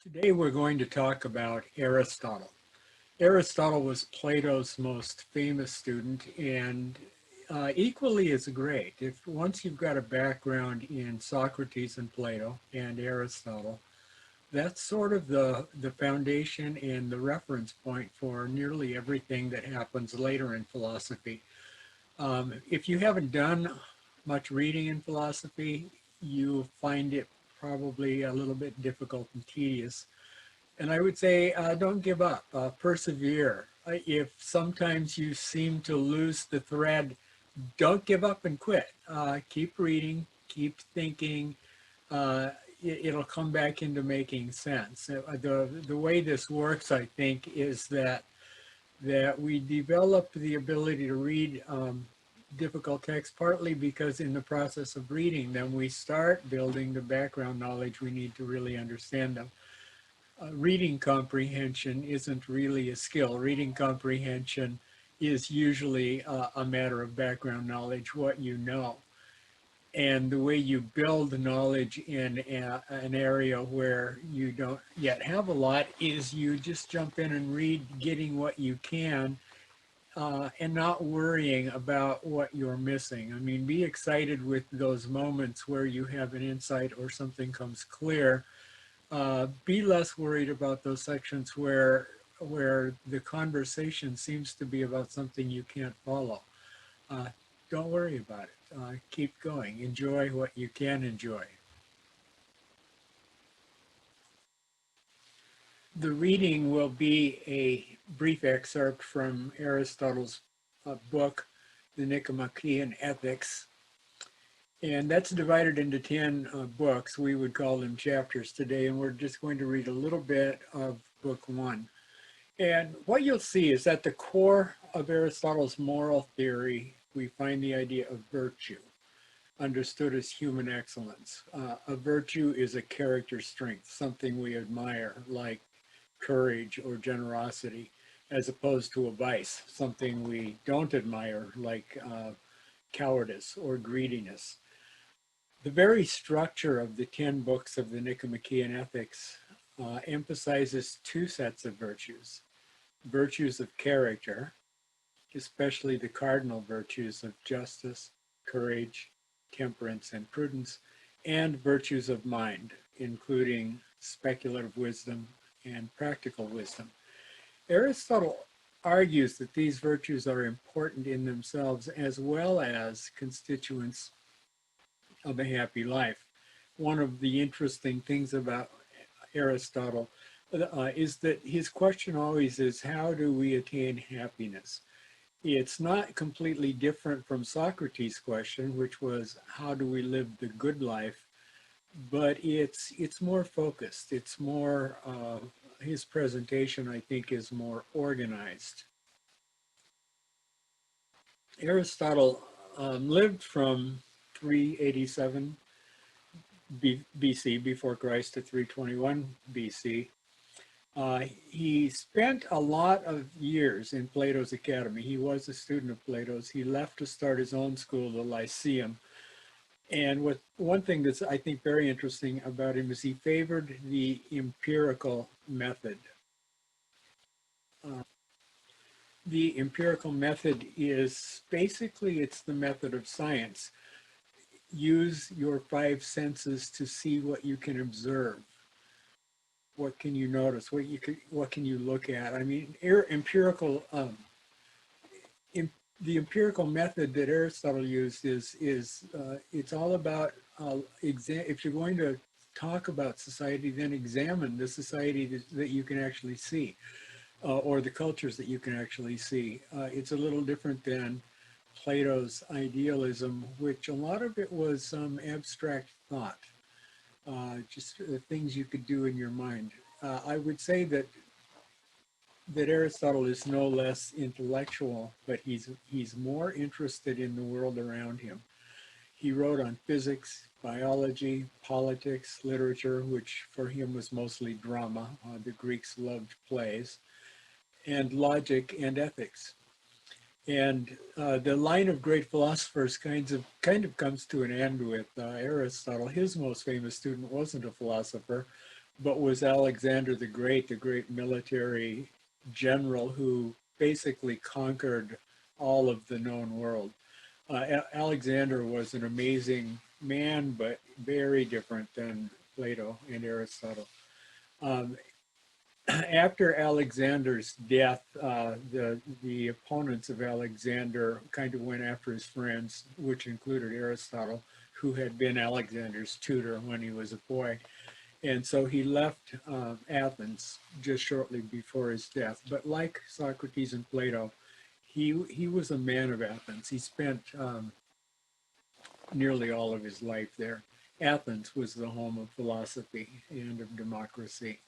Today we're going to talk about Aristotle. Aristotle was Plato's most famous student and equally as great. If once you've got a background in Socrates and Plato and Aristotle, that's sort of the foundation and the reference point for nearly everything that happens later in philosophy. If you haven't done much reading in philosophy, you find it probably a little bit difficult and tedious. And I would say, don't give up, persevere. If sometimes you seem to lose the thread, don't give up and quit. Keep reading, keep thinking. It'll come back into making sense. The way this works, I think, is that we develop the ability to read difficult text partly because in the process of reading them, we start building the background knowledge we need to really understand them. Reading comprehension isn't really a skill. Reading comprehension is usually a matter of background knowledge, what you know. And the way you build knowledge in an area where you don't yet have a lot is you just jump in and read, getting what you can, and not worrying about what you're missing. I mean, be excited with those moments where you have an insight or something comes clear. Be less worried about those sections where the conversation seems to be about something you can't follow. Uh, don't worry about it. Keep going. Enjoy what you can enjoy. The reading will be a brief excerpt from Aristotle's book, The Nichomachean Ethics. And that's divided into 10 books. We would call them chapters today. And we're just going to read a little bit of book one. And what you'll see is at the core of Aristotle's moral theory, we find the idea of virtue, understood as human excellence. A virtue is a character strength, something we admire, like courage or generosity, as opposed to a vice, something we don't admire, like cowardice or greediness. The very structure of the 10 books of the Nichomachean Ethics emphasizes two sets of virtues: virtues of character, especially the cardinal virtues of justice, courage, temperance, and prudence, and virtues of mind, including speculative wisdom and practical wisdom. Aristotle argues that these virtues are important in themselves as well as constituents of a happy life. One of the interesting things about Aristotle is that his question always is, how do we attain happiness? It's not completely different from Socrates' question, which was, how do we live the good life? But it's more focused. It's more, his presentation, I think, is more organized. Aristotle lived from 387 BC, before Christ, to 321 BC. He spent a lot of years in Plato's academy. He was a student of Plato's. He left to start his own school, the Lyceum. And with one thing that's, I think, very interesting about him is he favored the empirical method. Uh, the empirical method is basically, it's the method of science. Use your five senses to see what you can observe. What can you notice? What can you look at? I mean, empirical. The empirical method that Aristotle used is it's all about if you're going to talk about society, then examine the society that you can actually see, or the cultures that you can actually see. It's a little different than Plato's idealism, which a lot of it was abstract thought, just things you could do in your mind. I would say that Aristotle is no less intellectual, but he's more interested in the world around him. He wrote on physics, biology, politics, literature, which for him was mostly drama. The Greeks loved plays, and logic and ethics. And the line of great philosophers kind of comes to an end with Aristotle. His most famous student wasn't a philosopher, but was Alexander the great military general who basically conquered all of the known world. Alexander was an amazing man, but very different than Plato and Aristotle. Um, After Alexander's death, the opponents of Alexander kind of went after his friends, which included Aristotle, who had been Alexander's tutor when he was a boy. And so he left Athens just shortly before his death. But like Socrates and Plato, he was a man of Athens. He spent nearly all of his life there. Athens was the home of philosophy and of democracy.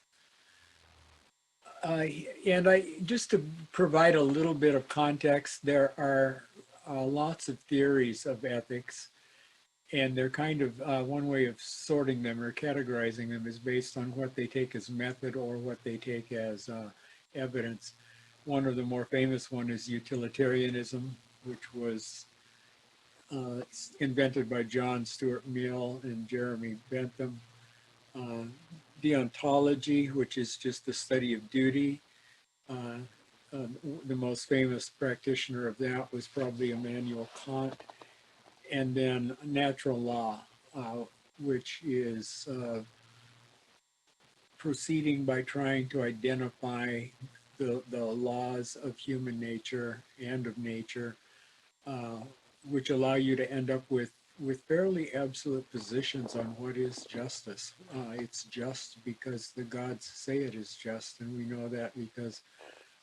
Uh, and just to provide a little bit of context, there are lots of theories of ethics, and they're kind of one way of sorting them or categorizing them is based on what they take as method or what they take as evidence. One of the more famous one is utilitarianism, which was uh, invented by John Stuart Mill and Jeremy Bentham. Uh, Deontology, which is just the study of duty. Uh, the most famous practitioner of that was probably Immanuel Kant. And then natural law, which is proceeding by trying to identify the laws of human nature and of nature, uh, which allow you to end up with fairly absolute positions on what is justice. It's just because the gods say it is just, and we know that because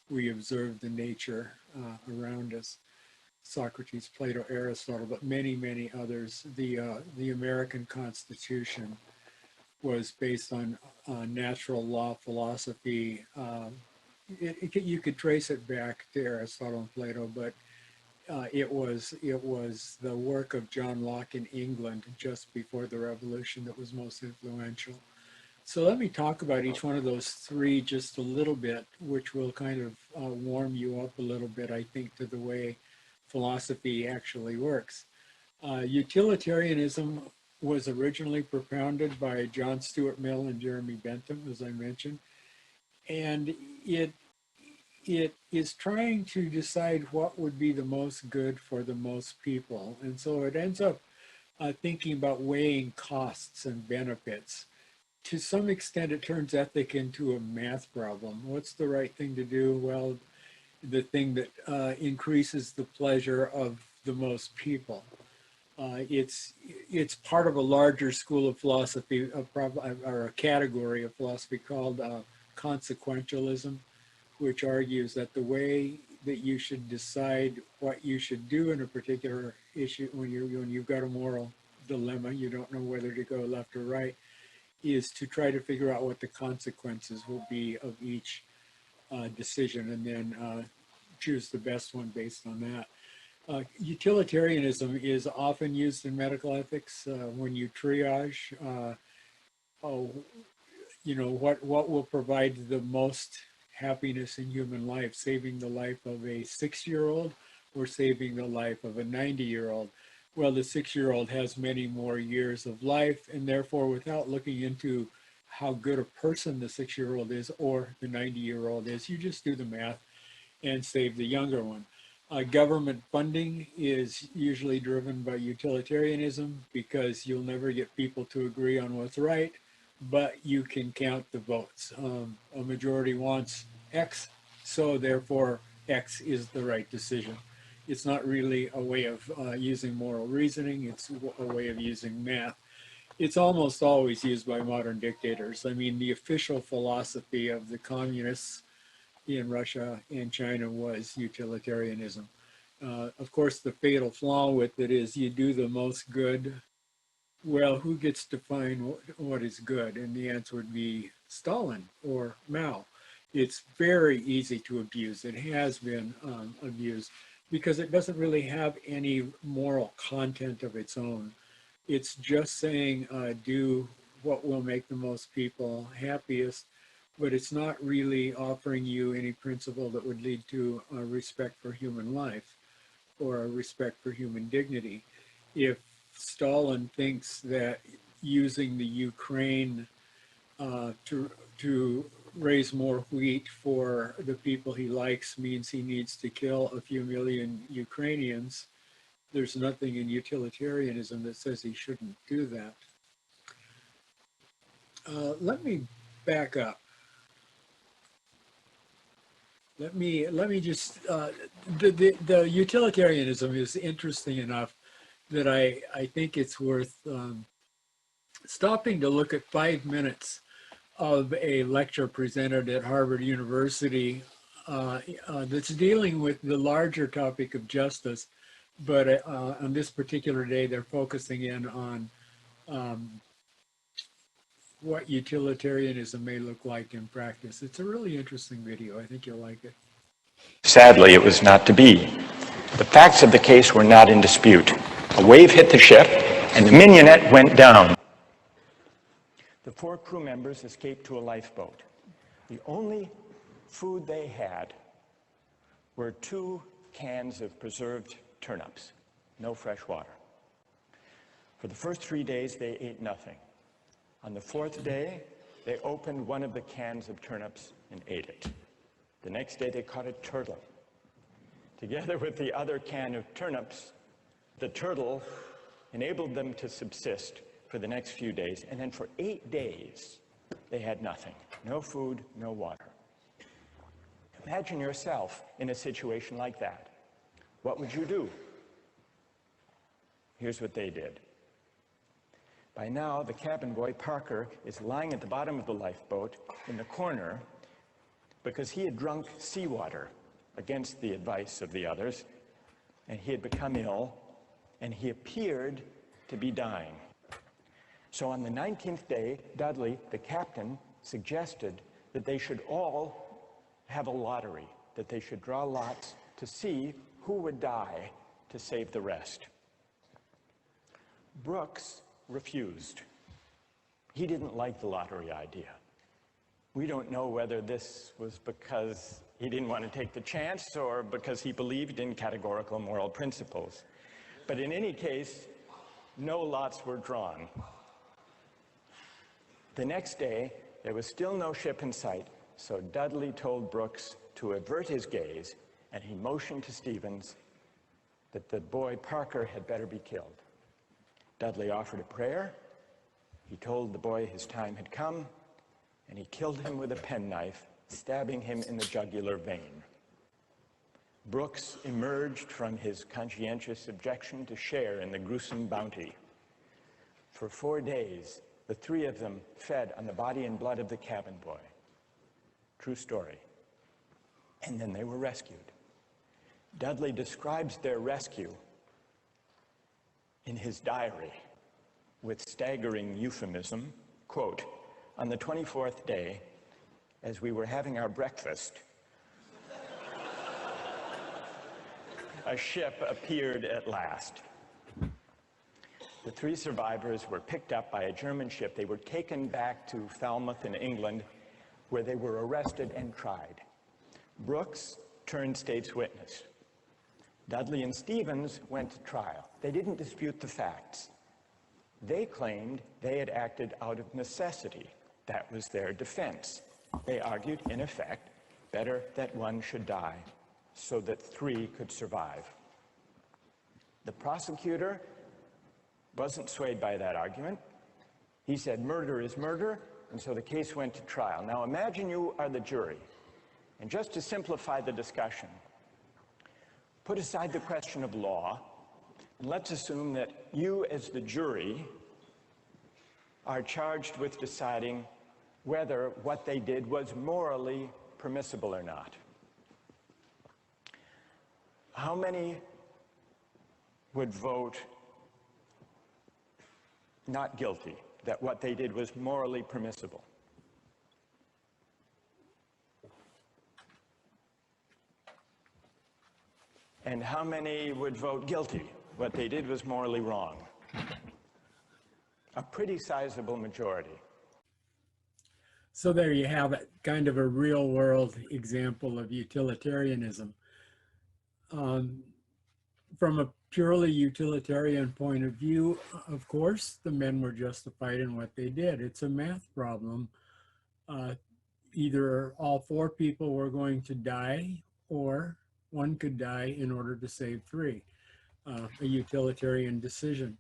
we observe the nature around us. Socrates, Plato, Aristotle, but many, many others. The American Constitution was based on natural law philosophy. You could trace it back to Aristotle and Plato, but it was the work of John Locke in England just before the Revolution that was most influential. So let me talk about each one of those three just a little bit, which will kind of warm you up a little bit, I think, to the way philosophy actually works. Utilitarianism was originally propounded by John Stuart Mill and Jeremy Bentham, as I mentioned, and it it is trying to decide what would be the most good for the most people. And so it ends up thinking about weighing costs and benefits. To some extent, it turns ethic into a math problem. What's the right thing to do? Well, the thing that increases the pleasure of the most people. It's part of a larger school of philosophy, or a category of philosophy called consequentialism, which argues that the way that you should decide what you should do in a particular issue when you've got a moral dilemma, you don't know whether to go left or right, is to try to figure out what the consequences will be of each decision, and then choose the best one based on that. Utilitarianism is often used in medical ethics when you triage. Oh, what will provide the most happiness in human life, saving the life of a 6-year-old or saving the life of a 90-year-old. Well, the 6-year-old has many more years of life, and therefore, without looking into how good a person the 6-year-old is or the 90-year-old is, you just do the math and save the younger one. Government funding is usually driven by utilitarianism because you'll never get people to agree on what's right, but you can count the votes. A majority wants X, so therefore X is the right decision. It's not really a way of using moral reasoning, it's a way of using math. It's almost always used by modern dictators. I mean, the official philosophy of the communists in Russia and China was utilitarianism. Of course, the fatal flaw with it is you do the most good. Well, who gets to define what is good? And the answer would be Stalin or Mao. It's very easy to abuse. It has been abused because it doesn't really have any moral content of its own. It's just saying do what will make the most people happiest, but it's not really offering you any principle that would lead to a respect for human life or a respect for human dignity. If Stalin thinks that using the Ukraine to raise more wheat for the people he likes means he needs to kill a few million Ukrainians. There's nothing in utilitarianism that says he shouldn't do that. Let me back up. Let me just the utilitarianism is interesting enough that I think it's worth stopping to look at 5 minutes of a lecture presented at Harvard University that's dealing with the larger topic of justice, but on this particular day they're focusing in on what utilitarianism may look like in practice. It's a really interesting video. I think you'll like it. Sadly, it was not to be. The facts of the case were not in dispute. A wave hit the ship, and the mignonette went down. The 4 crew members escaped to a lifeboat. The only food they had were 2 cans of preserved turnips, no fresh water. For the first 3 days, they ate nothing. On the 4th day, they opened one of the cans of turnips and ate it. The next day, they caught a turtle. Together with the other can of turnips, the turtle enabled them to subsist for the next few days. And then for 8 days, they had nothing. No food, no water. Imagine yourself in a situation like that. What would you do? Here's what they did. By now, the cabin boy, Parker, is lying at the bottom of the lifeboat in the corner because he had drunk seawater against the advice of the others, and he had become ill, and he appeared to be dying. So on the 19th day, Dudley, the captain, suggested that they should all have a lottery, that they should draw lots to see who would die to save the rest. Brooks refused. He didn't like the lottery idea. We don't know whether this was because he didn't want to take the chance or because he believed in categorical moral principles. But in any case, no lots were drawn. The next day, there was still no ship in sight, so Dudley told Brooks to avert his gaze, and he motioned to Stevens that the boy Parker had better be killed. Dudley offered a prayer. He told the boy his time had come, and he killed him with a penknife, stabbing him in the jugular vein. Brooks emerged from his conscientious objection to share in the gruesome bounty. For 4 days, the 3 of them fed on the body and blood of the cabin boy. True story. And then they were rescued. Dudley describes their rescue in his diary with staggering euphemism, quote, "On the 24th day, as we were having our breakfast, a ship appeared at last. The 3 survivors were picked up by a German ship. They were taken back to Falmouth in England, where they were arrested and tried. Brooks turned state's witness. Dudley and Stevens went to trial. They didn't dispute the facts. They claimed they had acted out of necessity. That was their defense. They argued, in effect, better that one should die so that 3 could survive. The prosecutor wasn't swayed by that argument. He said murder is murder, and so the case went to trial. Now imagine you are the jury, and just to simplify the discussion, put aside the question of law, and let's assume that you as the jury are charged with deciding whether what they did was morally permissible or not. How many would vote not guilty, that what they did was morally permissible? And how many would vote guilty, what they did was morally wrong? A pretty sizable majority. So there you have it, kind of a real world example of utilitarianism. From a purely utilitarian point of view, of course, the men were justified in what they did. It's a math problem Uh, Either all four people were going to die, or one could die in order to save three, a utilitarian decision.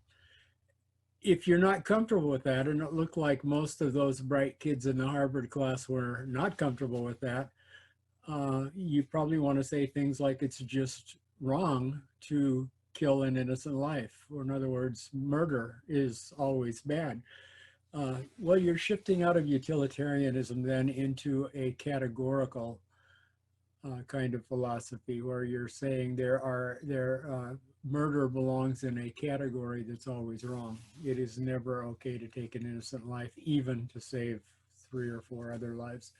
If you're not comfortable with that, and it looked like most of those bright kids in the Harvard class were not comfortable with that, you probably want to say things like it's just wrong to kill an innocent life, or in other words, murder is always bad. Well, you're shifting out of utilitarianism then into a categorical kind of philosophy, where you're saying murder belongs in a category that's always wrong. It is never okay to take an innocent life, even to save three or four other lives.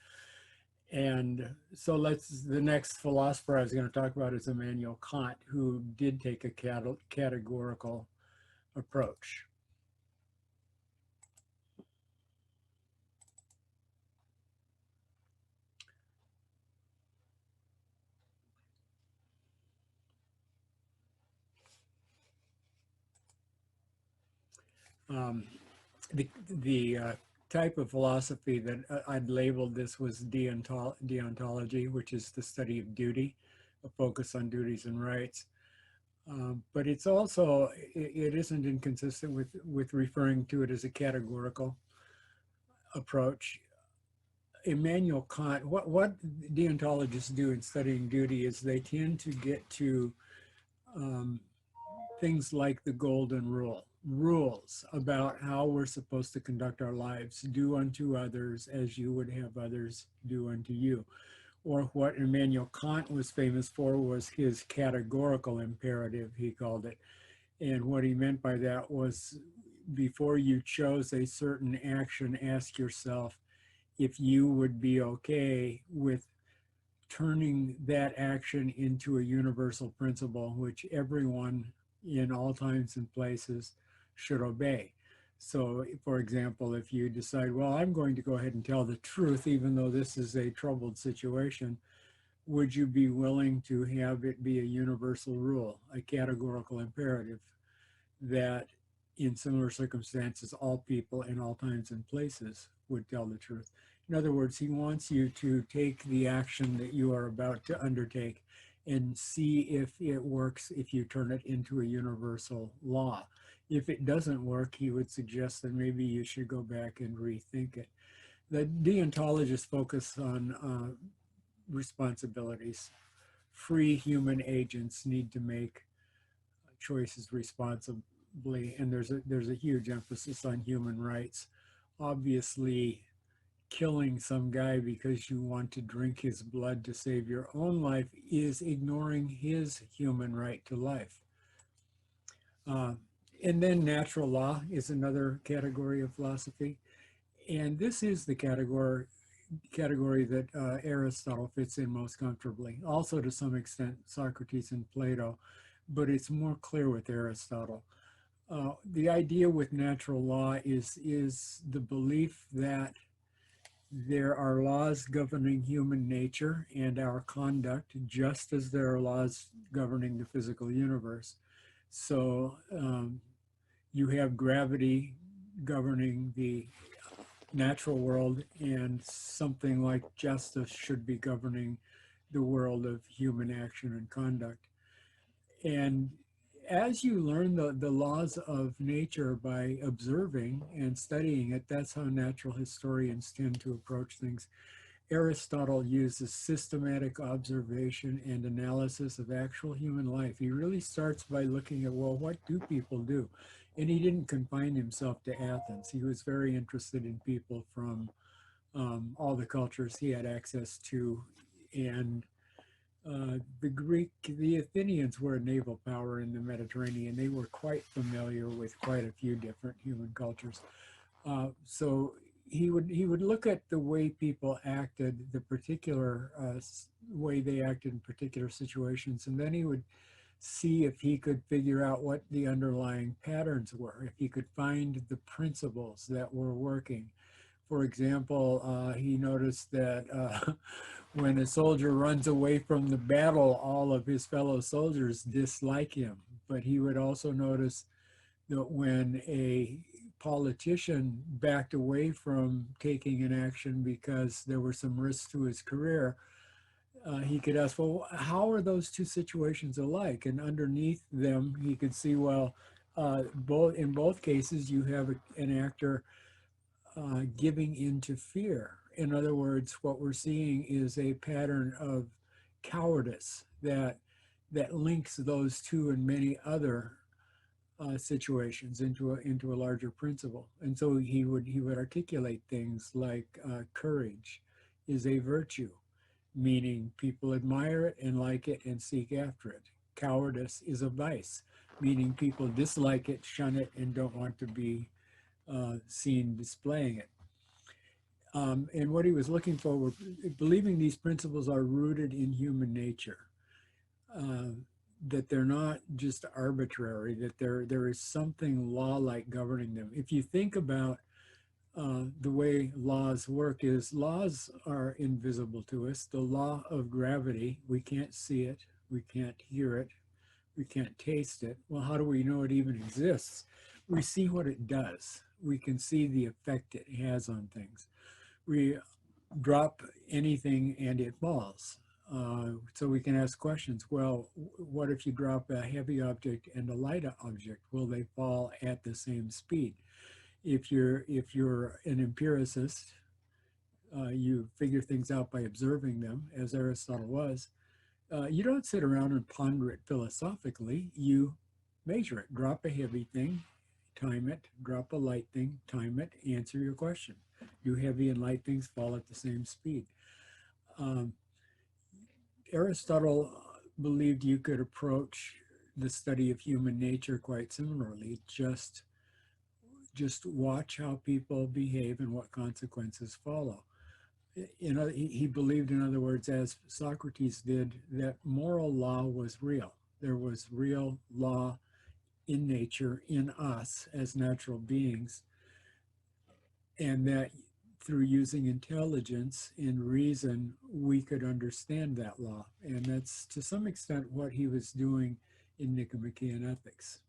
And so the next philosopher I was going to talk about is Immanuel Kant, who did take a categorical approach. The type of philosophy that I'd labeled this was deontology, which is the study of duty, a focus on duties and rights. But it's also, it isn't inconsistent with referring to it as a categorical approach. Immanuel Kant, what deontologists do in studying duty is they tend to get to things like the golden rule, rules about how we're supposed to conduct our lives: do unto others as you would have others do unto you. Or what Immanuel Kant was famous for was his categorical imperative, he called it. And what he meant by that was, before you chose a certain action, ask yourself if you would be okay with turning that action into a universal principle which everyone in all times and places should obey. So, for example, if you decide, well, I'm going to go ahead and tell the truth, even though this is a troubled situation, would you be willing to have it be a universal rule, a categorical imperative, that in similar circumstances, all people in all times and places would tell the truth? In other words, he wants you to take the action that you are about to undertake and see if it works if you turn it into a universal law. If it doesn't work, he would suggest that maybe you should go back and rethink it. The deontologists focus on responsibilities. Free human agents need to make choices responsibly, and there's a huge emphasis on human rights. Obviously, killing some guy because you want to drink his blood to save your own life is ignoring his human right to life. And then natural law is another category of philosophy. And this is the category that Aristotle fits in most comfortably. Also, to some extent, Socrates and Plato, but it's more clear with Aristotle. The idea with natural law is the belief that there are laws governing human nature and our conduct, just as there are laws governing the physical universe. So you have gravity governing the natural world, and something like justice should be governing the world of human action and conduct. And as you learn the laws of nature by observing and studying it, that's how natural historians tend to approach things. Aristotle uses systematic observation and analysis of actual human life. He really starts by looking at, well, what do people do? And he didn't confine himself to Athens. He was very interested in people from all the cultures he had access to. And the Athenians were a naval power in the Mediterranean. They were quite familiar with quite a few different human cultures. So he would look at the way people acted, the particular way they acted in particular situations, and then he would see if he could figure out what the underlying patterns were, if he could find the principles that were working. For example, he noticed that when a soldier runs away from the battle, all of his fellow soldiers dislike him. But he would also notice that when a politician backed away from taking an action because there were some risks to his career, he could ask, well, how are those two situations alike? And underneath them, he could see, well, in both cases, you have an actor giving into fear. In other words, what we're seeing is a pattern of cowardice that links those two and many other situations into a larger principle. And so he would articulate things like courage is a virtue, meaning people admire it and like it and seek after it. Cowardice is a vice, meaning people dislike it, shun it, and don't want to be seen displaying it. And what he was looking for were believing these principles are rooted in human nature, that they're not just arbitrary, that there is something law-like governing them. If you think about the way laws work, is laws are invisible to us. The law of gravity, we can't see it, we can't hear it, we can't taste it. Well, how do we know it even exists? We see what it does. We can see the effect it has on things. We drop anything and it falls. So we can ask questions. Well, what if you drop a heavy object and a light object? Will they fall at the same speed? If you're an empiricist, you figure things out by observing them, as Aristotle was. You don't sit around and ponder it philosophically. You measure it. Drop a heavy thing, time it. Drop a light thing, time it. Answer your question. Do heavy and light things fall at the same speed? Aristotle believed you could approach the study of human nature quite similarly. Just watch how people behave and what consequences follow. He believed, in other words, as Socrates did, that moral law was real. There was real law in nature, in us as natural beings, and that through using intelligence and reason, we could understand that law. And that's to some extent what he was doing in Nichomachean ethics.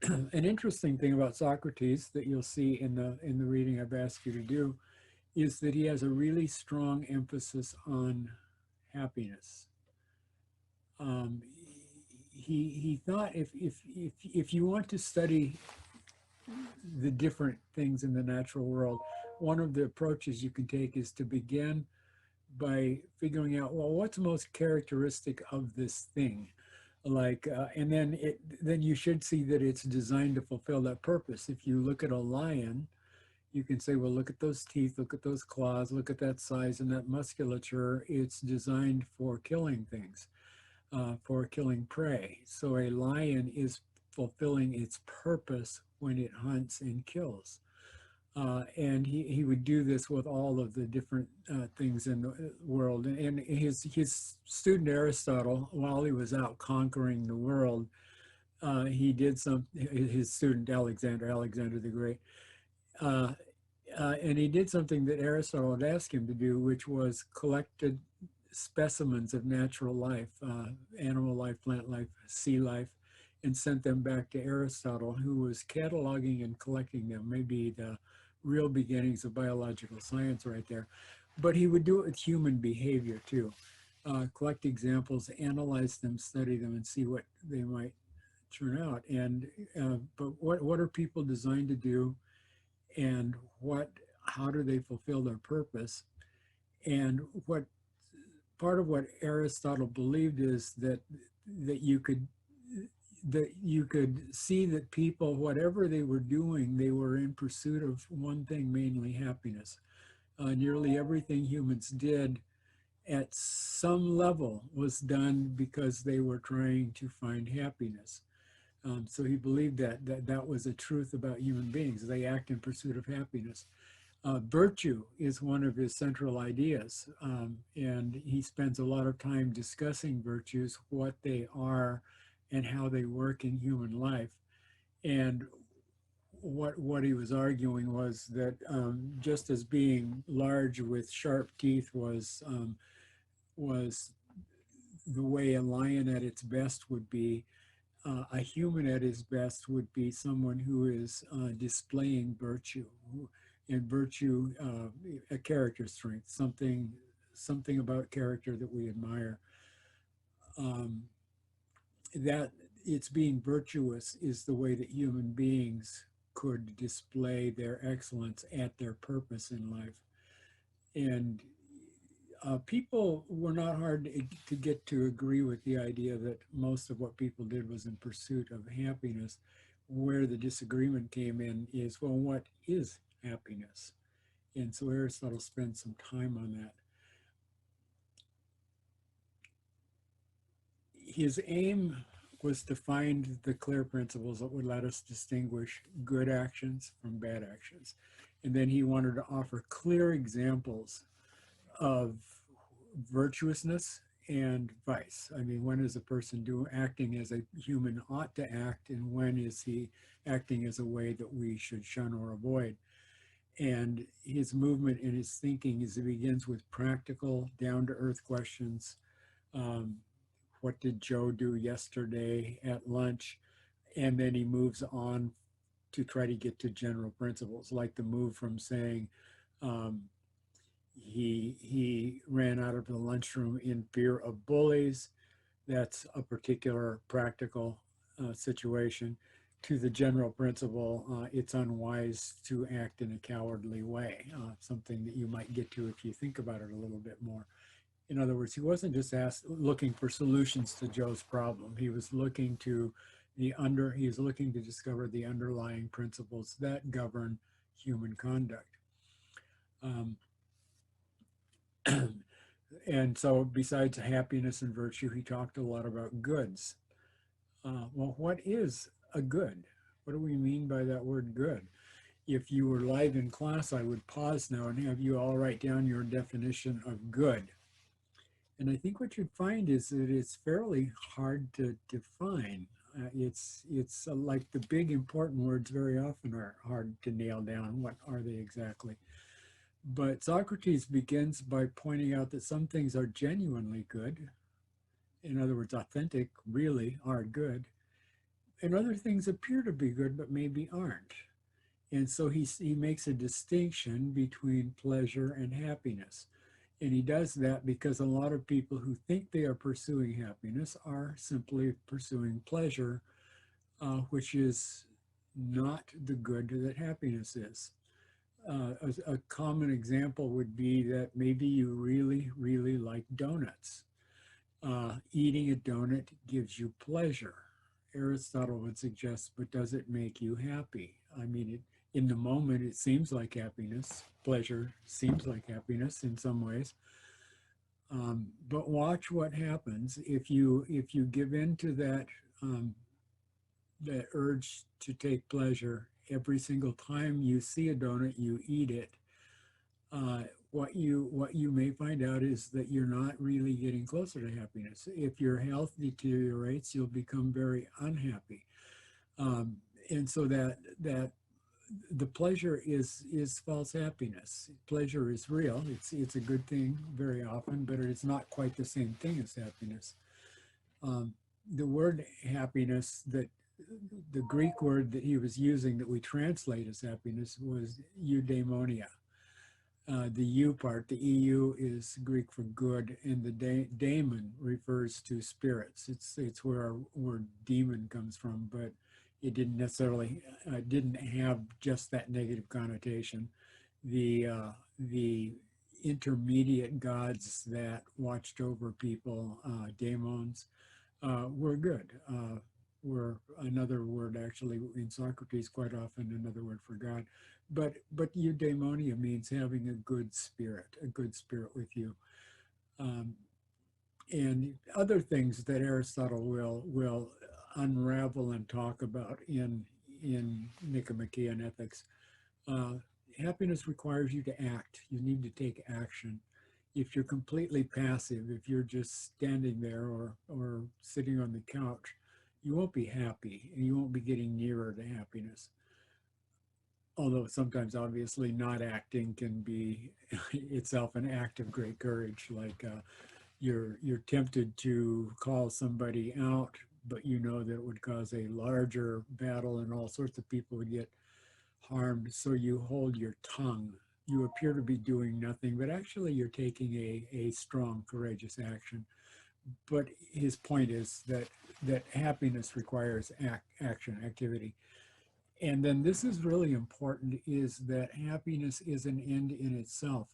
An interesting thing about Socrates that you'll see in the reading I've asked you to do is that he has a really strong emphasis on happiness. He thought if you want to study the different things in the natural world, one of the approaches you can take is to begin by figuring out, well, what's most characteristic of this thing? Like, and then you should see that it's designed to fulfill that purpose. If you look at a lion, you can say, well, look at those teeth, look at those claws, look at that size and that musculature. It's designed for killing things, for killing prey. So a lion is fulfilling its purpose when it hunts and kills. And he would do this with all of the different things in the world. And his student Aristotle, while he was out conquering the world, he did his student Alexander the Great, and he did something that Aristotle had asked him to do, which was collected specimens of natural life, animal life, plant life, sea life, and sent them back to Aristotle, who was cataloging and collecting them, maybe the real beginnings of biological science right there. But he would do it with human behavior too. Collect examples, analyze them, study them, and see what they might turn out. And but what are people designed to do, and how do they fulfill their purpose? And what part of what Aristotle believed is that you could see that people, whatever they were doing, they were in pursuit of one thing, mainly happiness. Nearly everything humans did at some level was done because they were trying to find happiness. So he believed that was a truth about human beings. They act in pursuit of happiness. Virtue is one of his central ideas, and he spends a lot of time discussing virtues, what they are, and how they work in human life. And what he was arguing was that just as being large with sharp teeth was the way a lion at its best would be, A human at his best would be someone who is displaying virtue, and virtue, a character strength, something about character that we admire. Um, that it's being virtuous is the way that human beings could display their excellence at their purpose in life. And people were not hard to get to agree with the idea that most of what people did was in pursuit of happiness. Where the disagreement came in is, well, what is happiness? And so Aristotle spent some time on that. His aim was to find the clear principles that would let us distinguish good actions from bad actions. And then he wanted to offer clear examples of virtuousness and vice. I mean, when is a person acting as a human ought to act, and when is he acting as a way that we should shun or avoid? And his movement and his thinking is it begins with practical, down-to-earth questions. What did Joe do yesterday at lunch? And then he moves on to try to get to general principles, like the move from saying, he ran out of the lunchroom in fear of bullies. That's a particular practical situation. To the general principle, it's unwise to act in a cowardly way, something that you might get to if you think about it a little bit more. In other words, he wasn't just looking for solutions to Joe's problem. He was looking to he was looking to discover the underlying principles that govern human conduct. And so besides happiness and virtue, he talked a lot about goods. Well, what is a good? What do we mean by that word good? If you were live in class, I would pause now and have you all write down your definition of good. And I think what you'd find is that it's fairly hard to define. It's like the big important words very often are hard to nail down. What are they exactly? But Socrates begins by pointing out that some things are genuinely good. In other words, authentic really are good. And other things appear to be good, but maybe aren't. And so he makes a distinction between pleasure and happiness. And he does that because a lot of people who think they are pursuing happiness are simply pursuing pleasure, which is not the good that happiness is. A common example would be that maybe you really, really like donuts. Eating a donut gives you pleasure. Aristotle would suggest, but does it make you happy? I mean, in the moment, it seems like happiness. Pleasure seems like happiness in some ways. But watch what happens if you give in to that that urge to take pleasure. Every single time you see a donut, you eat it. What you may find out is that you're not really getting closer to happiness. If your health deteriorates, you'll become very unhappy. And so that the pleasure is false happiness. Pleasure is real. It's a good thing very often, but it's not quite the same thing as happiness. The word happiness, that the Greek word that he was using that we translate as happiness, was eudaimonia. The U part, the EU, is Greek for good, and the daemon refers to spirits. It's where our word demon comes from, but it didn't necessarily didn't have just that negative connotation. The intermediate gods that watched over people, daemons, were good. Were another word actually in Socrates, quite often another word for God. But eudaimonia means having a good spirit with you. And other things that Aristotle will unravel and talk about in Nichomachean ethics. Happiness requires you to act. You need to take action. If you're completely passive, if you're just standing there or sitting on the couch, you won't be happy, and you won't be getting nearer to happiness. Although sometimes, obviously, not acting can be itself an act of great courage. Like you're tempted to call somebody out, but you know that it would cause a larger battle and all sorts of people would get harmed. So you hold your tongue. You appear to be doing nothing, but actually you're taking a strong, courageous action. But his point is that happiness requires action, activity. And then this is really important, is that happiness is an end in itself.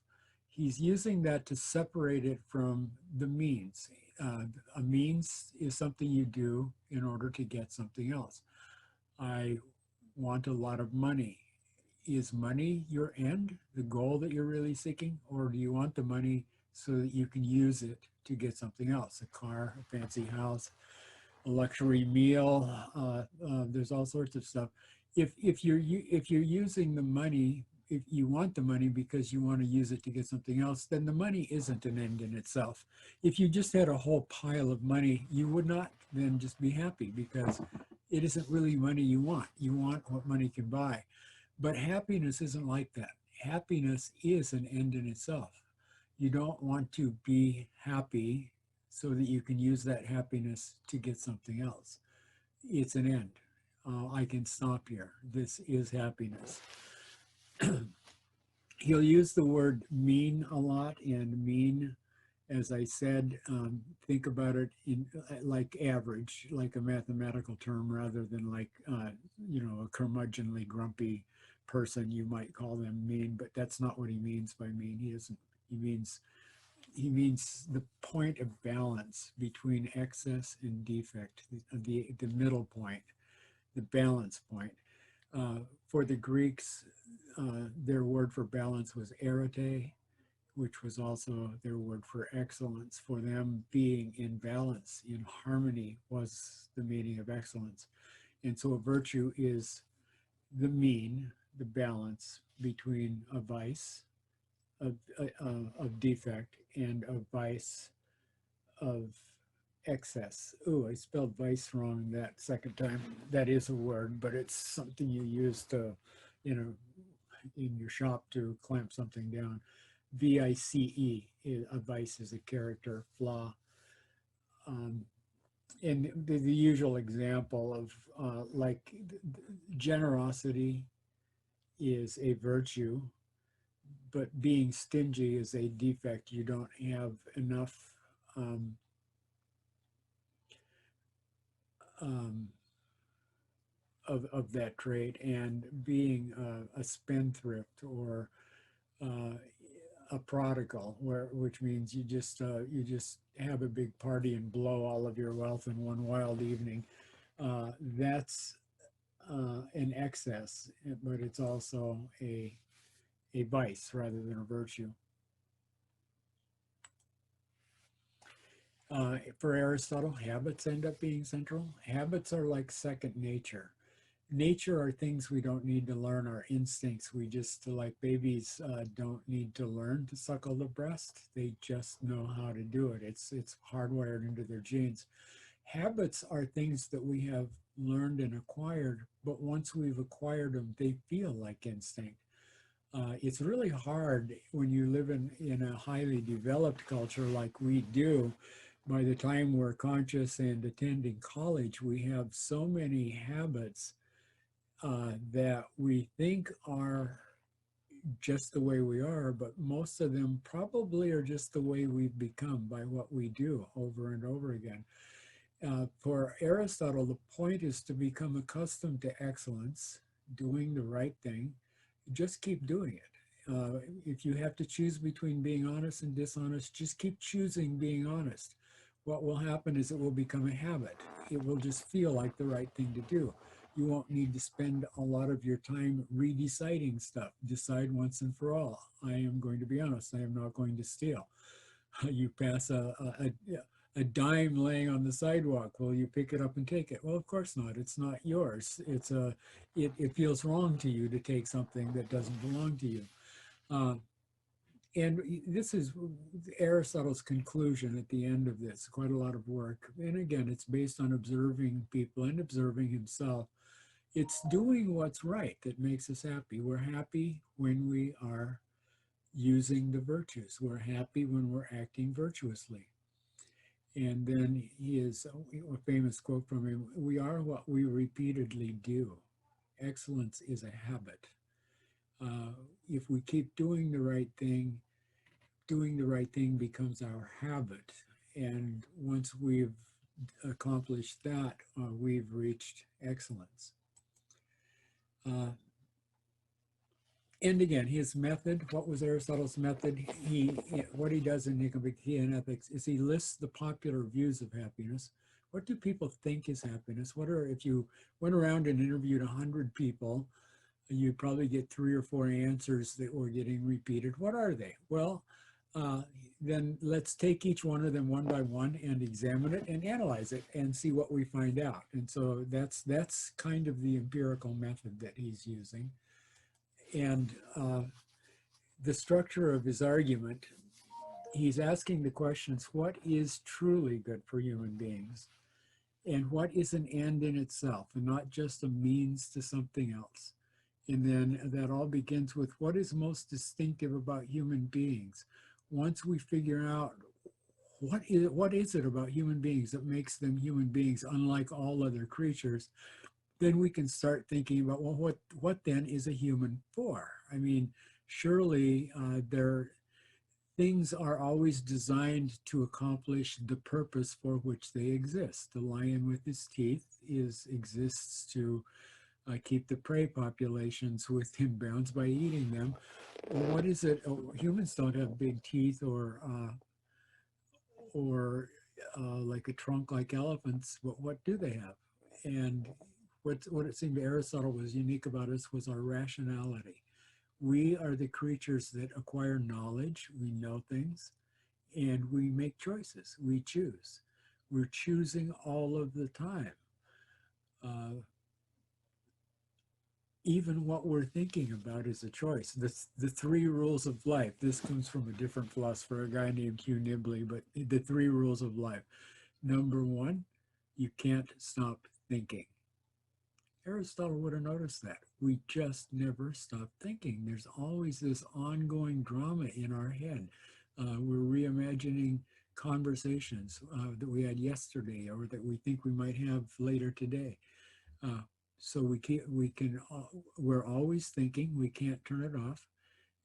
He's using that to separate it from the means. A means is something you do in order to get something else. I want a lot of money. Is money your end, the goal that you're really seeking? Or do you want the money so that you can use it to get something else? A car, a fancy house, a luxury meal. There's all sorts of stuff. If you're using the money, if you want the money because you want to use it to get something else, then the money isn't an end in itself. If you just had a whole pile of money, you would not then just be happy, because it isn't really money you want. You want what money can buy. But happiness isn't like that. Happiness is an end in itself. You don't want to be happy so that you can use that happiness to get something else. It's an end. I can stop here. This is happiness. He'll use the word mean a lot, and mean, as I said, think about it in like average, like a mathematical term, rather than like, a curmudgeonly, grumpy person. You might call them mean, but that's not what he means by mean. He means the point of balance between excess and defect, the middle point, the balance point. For the Greeks, their word for balance was arete, which was also their word for excellence. For them, being in balance, in harmony, was the meaning of excellence. And so a virtue is the mean, the balance between a vice of defect and a vice of excess. Oh, I spelled vice wrong that second time. That is a word, but it's something you use to, in your shop to clamp something down. VICE, a vice is a character flaw. And the usual example of like generosity is a virtue, but being stingy is a defect. You don't have enough of that trait. And being a spendthrift or a prodigal, which means you just have a big party and blow all of your wealth in one wild evening. That's an excess, but it's also a vice rather than a virtue. For Aristotle, habits end up being central. Habits are like second nature. Nature are things we don't need to learn, our instincts. We just, like babies, don't need to learn to suckle the breast. They just know how to do it. It's hardwired into their genes. Habits are things that we have learned and acquired, but once we've acquired them, they feel like instinct. It's really hard when you live in a highly developed culture like we do. By the time we're conscious and attending college, we have so many habits that we think are just the way we are, but most of them probably are just the way we've become by what we do over and over again. For Aristotle, the point is to become accustomed to excellence, doing the right thing. Just keep doing it. If you have to choose between being honest and dishonest, just keep choosing being honest. What will happen is it will become a habit. It will just feel like the right thing to do. You won't need to spend a lot of your time redeciding stuff. Decide once and for all. I am going to be honest. I am not going to steal. You pass a dime laying on the sidewalk. Will you pick it up and take it? Well, of course not. It's not yours. It feels wrong to you to take something that doesn't belong to you. And this is Aristotle's conclusion at the end of this, quite a lot of work. And again, it's based on observing people and observing himself. It's doing what's right that makes us happy. We're happy when we are using the virtues. We're happy when we're acting virtuously. And then his a famous quote from him, "We are what we repeatedly do. Excellence is a habit. Uh, if we keep doing the right thing becomes our habit. And once we've accomplished that, we've reached excellence." Uh, and again, his method, what was Aristotle's method? What he does in Nichomachean ethics is he lists the popular views of happiness. What do people think is happiness? If you went around and interviewed 100 people, you'd probably get 3 or 4 answers that were getting repeated. What are they? Well, uh, then let's take each one of them one by one and examine it and analyze it and see what we find out. And so that's kind of the empirical method that he's using. And the structure of his argument, he's asking the questions, what is truly good for human beings? And what is an end in itself and not just a means to something else? And then that all begins with what is most distinctive about human beings. Once we figure out what is it about human beings that makes them human beings unlike all other creatures, then we can start thinking about, well, what then is a human for? I mean, surely things are always designed to accomplish the purpose for which they exist. The lion with his teeth exists to keep the prey populations within bounds by eating them. Well, what is it? Oh, humans don't have big teeth or like a trunk like elephants, but what do they have? And what it seemed to Aristotle was unique about us was our rationality. We are the creatures that acquire knowledge, we know things, and we make choices, we choose. We're choosing all of the time. Uh, Even what we're thinking about is a choice. The 3 rules of life. This comes from a different philosopher, a guy named Hugh Nibley, but the 3 rules of life. Number 1, you can't stop thinking. Aristotle would have noticed that. We just never stop thinking. There's always this ongoing drama in our head. We're reimagining conversations that we had yesterday or that we think we might have later today. Uh, so we're always thinking, we can't turn it off.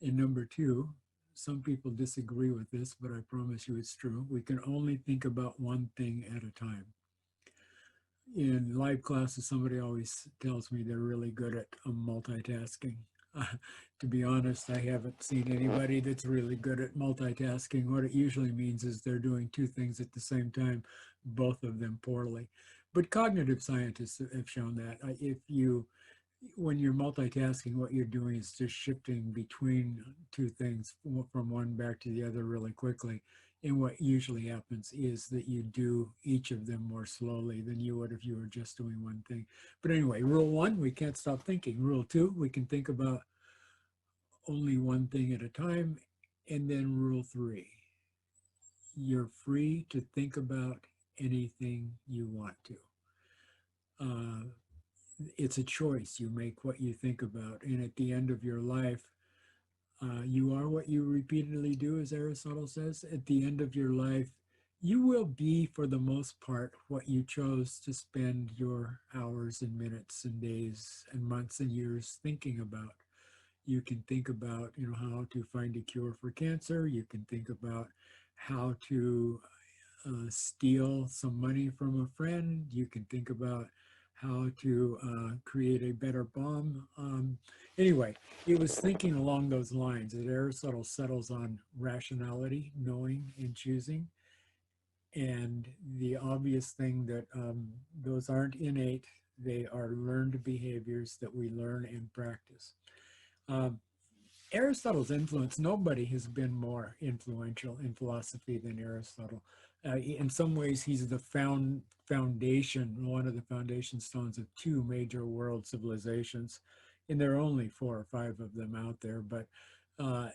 And number 2, some people disagree with this, but I promise you it's true. We can only think about one thing at a time. In live classes, somebody always tells me they're really good at multitasking. To be honest, I haven't seen anybody that's really good at multitasking. What it usually means is they're doing 2 things at the same time, both of them poorly. But cognitive scientists have shown that when you're multitasking, what you're doing is just shifting between 2 things from one back to the other really quickly. And what usually happens is that you do each of them more slowly than you would if you were just doing one thing. But anyway, rule 1, we can't stop thinking. Rule 2, we can think about only one thing at a time. And then rule 3, you're free to think about anything you want to. It's a choice. You make what you think about. And at the end of your life, you are what you repeatedly do, as Aristotle says. At the end of your life, you will be, for the most part, what you chose to spend your hours and minutes and days and months and years thinking about. You can think about, how to find a cure for cancer. You can think about how to steal some money from a friend. You can think about how to create a better bomb. Anyway, it was thinking along those lines that Aristotle settles on rationality, knowing and choosing. And the obvious thing that those aren't innate, they are learned behaviors that we learn and practice. Aristotle's influence, nobody has been more influential in philosophy than Aristotle. In some ways, he's the foundation, one of the foundation stones of 2 major world civilizations. And there are only 4 or 5 of them out there. But the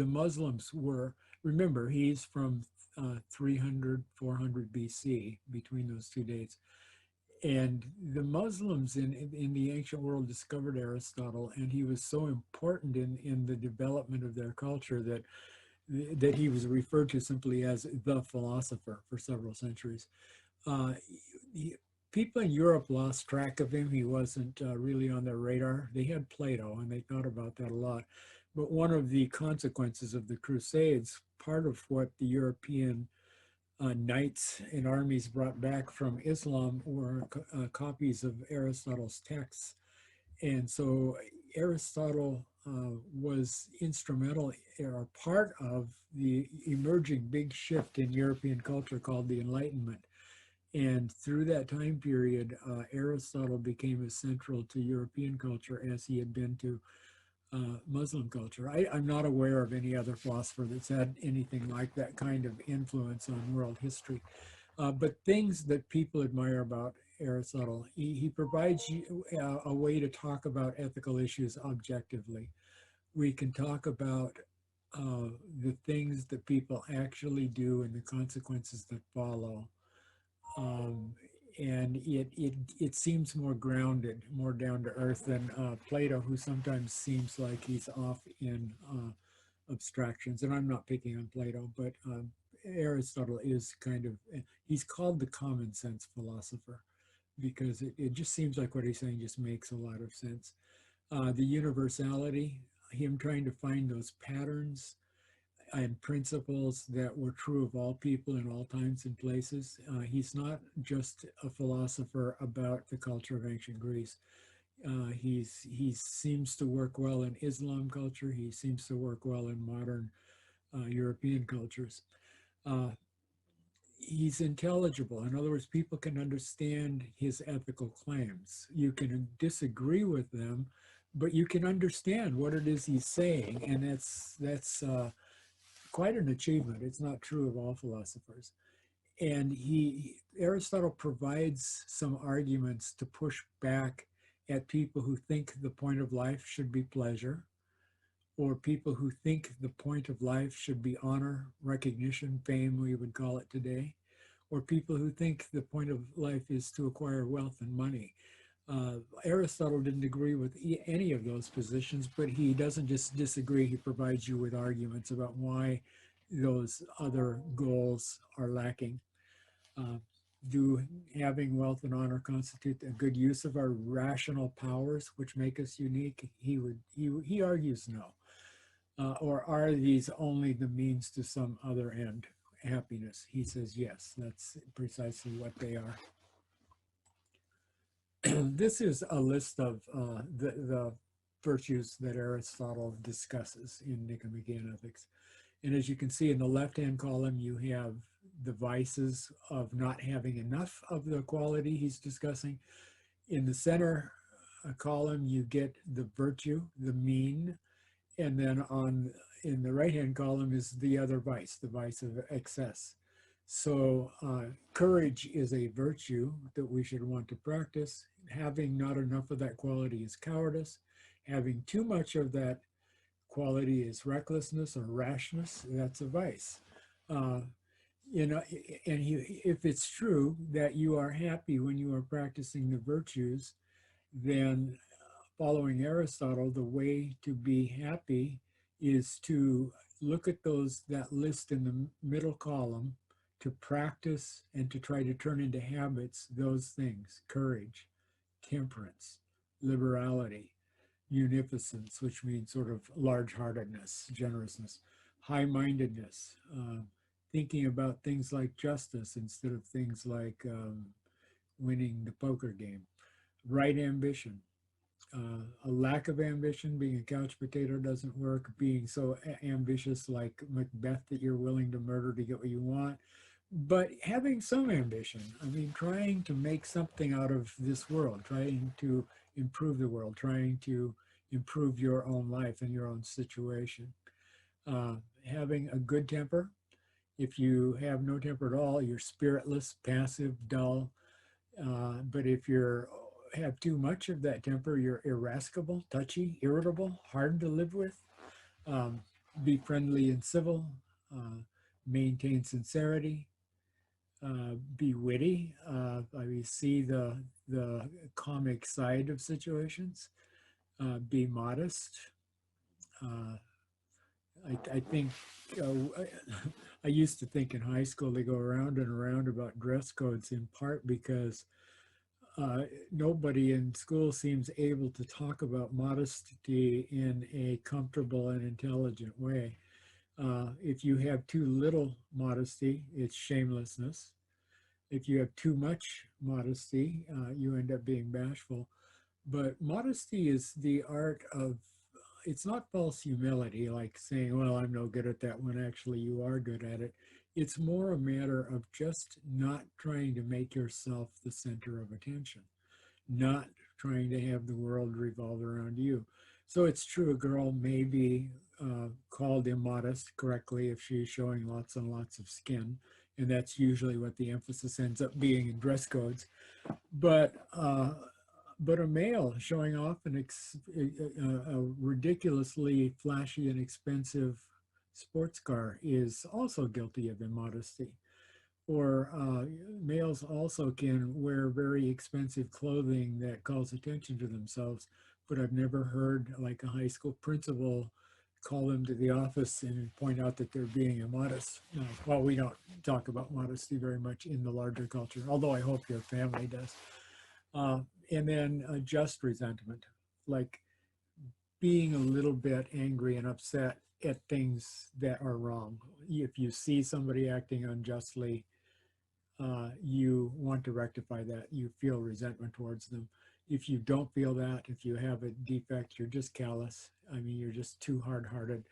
Muslims were, remember, he's from 300, 400 BC, between those 2 dates. And the Muslims in the ancient world discovered Aristotle, and he was so important in the development of their culture that that he was referred to simply as the philosopher for several centuries. Uh, People in Europe lost track of him. He wasn't really on their radar. They had Plato, and they thought about that a lot. But one of the consequences of the Crusades, part of what the European knights and armies brought back from Islam were copies of Aristotle's texts. And so Aristotle was instrumental or part of the emerging big shift in European culture called the Enlightenment. And through that time period, Aristotle became as central to European culture as he had been to Muslim culture. I'm not aware of any other philosopher that's had anything like that kind of influence on world history. But things that people admire about Aristotle, he provides you a way to talk about ethical issues objectively. We can talk about the things that people actually do and the consequences that follow. Um, and it seems more grounded, more down to earth than Plato, who sometimes seems like he's off in abstractions. And I'm not picking on Plato, but Aristotle is kind of, he's called the common sense philosopher because it just seems like what he's saying just makes a lot of sense. The universality, him trying to find those patterns and principles that were true of all people in all times and places. He's not just a philosopher about the culture of ancient Greece. He seems to work well in Islam culture. He seems to work well in modern European cultures. Uh, he's intelligible. In other words, people can understand his ethical claims. You can disagree with them, but you can understand what it is he's saying, and that's quite an achievement. It's not true of all philosophers. And Aristotle provides some arguments to push back at people who think the point of life should be pleasure, or people who think the point of life should be honor, recognition, fame, we would call it today, or people who think the point of life is to acquire wealth and money. Aristotle didn't agree with any of those positions, but he doesn't just disagree, he provides you with arguments about why those other goals are lacking. Do having wealth and honor constitute a good use of our rational powers, which make us unique? He argues no. Or are these only the means to some other end, happiness? He says yes, that's precisely what they are. This is a list of the virtues that Aristotle discusses in Nichomachean Ethics. And as you can see in the left-hand column, you have the vices of not having enough of the quality he's discussing. In the center column, you get the virtue, the mean, and then in the right-hand column is the other vice, the vice of excess. So courage is a virtue that we should want to practice. Having not enough of that quality is cowardice. Having too much of that quality is recklessness or rashness. That's a vice. You know, and if it's true that you are happy when you are practicing the virtues, then following Aristotle, the way to be happy is to look at that list in the middle column, to practice and to try to turn into habits those things: courage, temperance, liberality, munificence, which means sort of large-heartedness, generousness, high-mindedness, thinking about things like justice instead of things like winning the poker game, right ambition. A lack of ambition, being a couch potato doesn't work, being so ambitious like Macbeth that you're willing to murder to get what you want, but having some ambition. I mean, trying to make something out of this world, trying to improve the world, trying to improve your own life and your own situation. Having a good temper. If you have no temper at all, you're spiritless, passive, dull. But if you have too much of that temper, you're irascible, touchy, irritable, hard to live with. Be friendly and civil. Maintain sincerity. Be witty. I mean, see the comic side of situations. Be modest. I think I used to think in high school they go around and around about dress codes in part because nobody in school seems able to talk about modesty in a comfortable and intelligent way. If you have too little modesty, it's shamelessness. If you have too much modesty, you end up being bashful. But modesty is the art of, it's not false humility, like saying, well, I'm no good at that when actually you are good at it. It's more a matter of just not trying to make yourself the center of attention, not trying to have the world revolve around you. So it's true, a girl may be called immodest correctly if she's showing lots and lots of skin. And that's usually what the emphasis ends up being in dress codes. But a male showing off a ridiculously flashy and expensive sports car is also guilty of immodesty. Or males also can wear very expensive clothing that calls attention to themselves, but I've never heard like a high school principal call them to the office and point out that they're being immodest. Well, we don't talk about modesty very much in the larger culture, although I hope your family does. And then just resentment, like being a little bit angry and upset at things that are wrong. If you see somebody acting unjustly, you want to rectify that. You feel resentment towards them. If you don't feel that, if you have a defect, you're just callous. I mean, you're just too hard-hearted.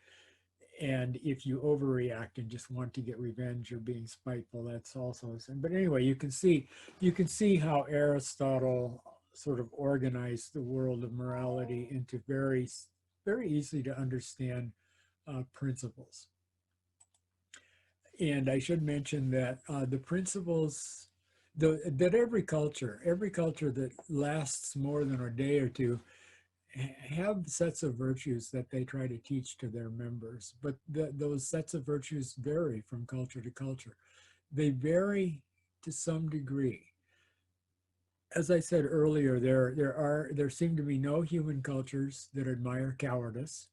And if you overreact and just want to get revenge, you're being spiteful. That's also a sin. But anyway, you can see how Aristotle sort of organized the world of morality into very, very easy to understand principles. And I should mention that the principles that every culture that lasts more than a day or two have sets of virtues that they try to teach to their members, but those sets of virtues vary from culture to culture. They vary to some degree. As I said earlier, there seem to be no human cultures that admire cowardice.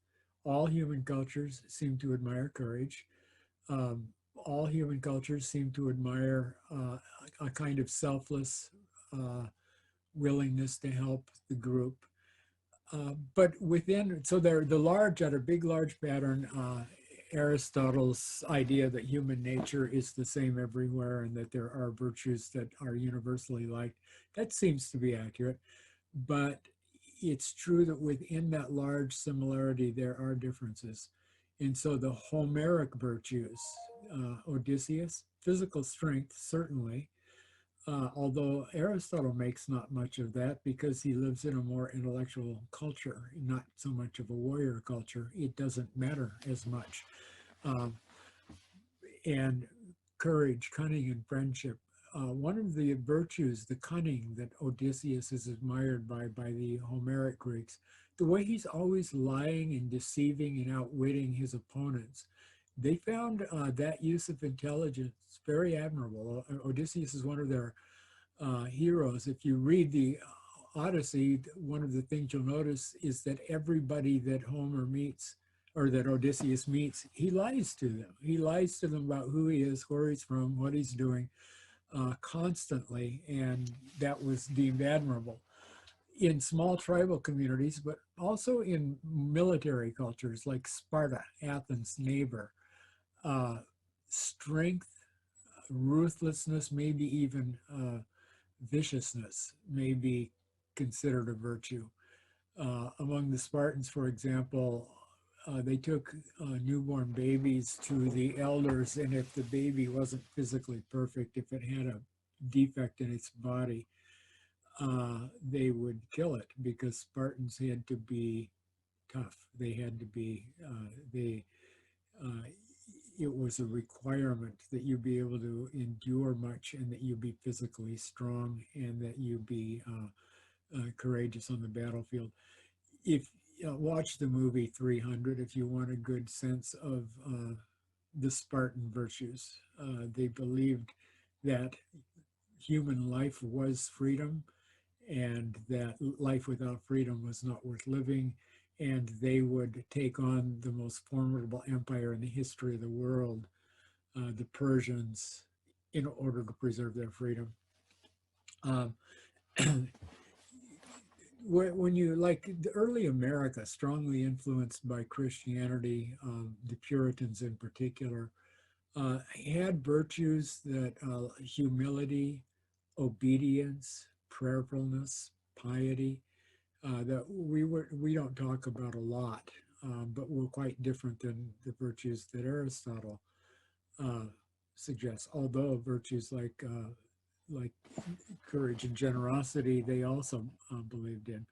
All human cultures seem to admire courage. All human cultures seem to admire a kind of selfless willingness to help the group. But within, so they're the large, at a big, large pattern, Aristotle's idea that human nature is the same everywhere and that there are virtues that are universally liked, that seems to be accurate. But it's true that within that large similarity, there are differences. And so the Homeric virtues, Odysseus, physical strength, certainly, although Aristotle makes not much of that because he lives in a more intellectual culture, not so much of a warrior culture. It doesn't matter as much. And courage, cunning, and friendship. One of the virtues, the cunning that Odysseus is admired by the Homeric Greeks, the way he's always lying and deceiving and outwitting his opponents. They found that use of intelligence very admirable. Odysseus is one of their heroes. If you read the Odyssey, one of the things you'll notice is that everybody that Homer meets or that Odysseus meets, he lies to them. He lies to them about who he is, where he's from, what he's doing constantly, and that was deemed admirable. In small tribal communities, but also in military cultures like Sparta, Athens' neighbor, strength, ruthlessness, maybe even viciousness may be considered a virtue. Among the Spartans, for example, they took newborn babies to the elders, and if the baby wasn't physically perfect, if it had a defect in its body, they would kill it because Spartans had to be tough. They had to be, it was a requirement that you be able to endure much and that you be physically strong and that you be courageous on the battlefield. If watch the movie 300 if you want a good sense of the Spartan virtues. They believed that human life was freedom and that life without freedom was not worth living, and they would take on the most formidable empire in the history of the world, the Persians, in order to preserve their freedom. Um, when you, like the early America, strongly influenced by Christianity, the Puritans in particular, had virtues that humility, obedience, prayerfulness, piety, that we don't talk about a lot, but were quite different than the virtues that Aristotle uh, suggests. Although virtues like courage and generosity, they also believed in.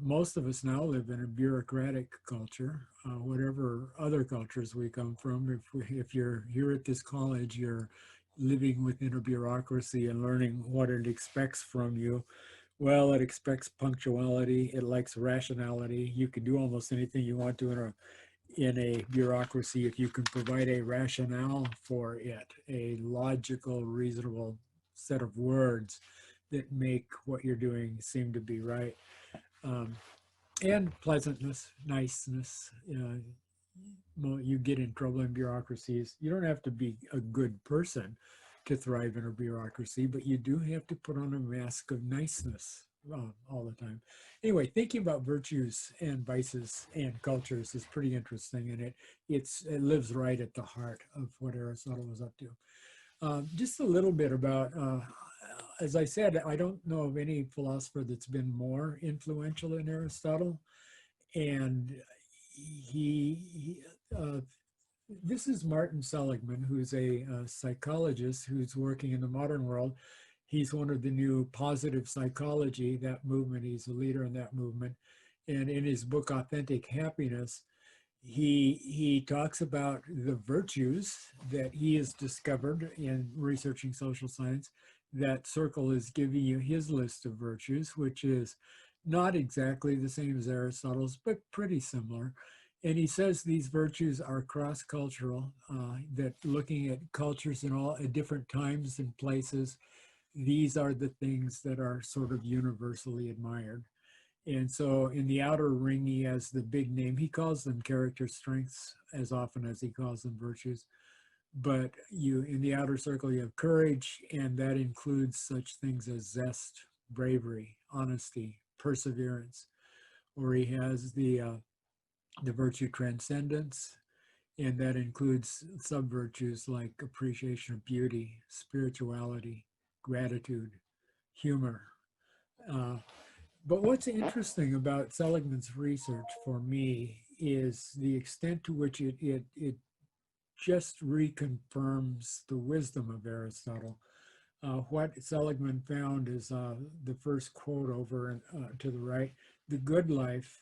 Most of us now live in a bureaucratic culture, whatever other cultures we come from. If you're here at this college, you're living within a bureaucracy and learning what it expects from you. Well, it expects punctuality. It likes rationality. You can do almost anything you want to in a bureaucracy if you can provide a rationale for it, a logical, reasonable set of words that make what you're doing seem to be right. Um, and pleasantness, niceness. You get in trouble in bureaucracies. You don't have to be a good person to thrive in a bureaucracy, but you do have to put on a mask of niceness all the time. Anyway, thinking about virtues and vices and cultures is pretty interesting, and it lives right at the heart of what Aristotle was up to. Just a little bit about, as I said, I don't know of any philosopher that's been more influential than Aristotle. And this is Martin Seligman, who's a psychologist who's working in the modern world. He's one of the new positive psychology, that movement. He's a leader in that movement. And in his book, Authentic Happiness, he talks about the virtues that he has discovered in researching social science. That circle is giving you his list of virtues, which is not exactly the same as Aristotle's, but pretty similar. And he says these virtues are cross-cultural, that looking at cultures in all at different times and places, these are the things that are sort of universally admired. And so in the outer ring, he has the big name. He calls them character strengths as often as he calls them virtues. But in the outer circle, you have courage, and that includes such things as zest, bravery, honesty, perseverance. Or he has the virtue transcendence, and that includes sub-virtues like appreciation of beauty, spirituality, gratitude, humor. Uh, but what's interesting about Seligman's research for me is the extent to which it just reconfirms the wisdom of Aristotle. What Seligman found is the first quote over to the right: the good life.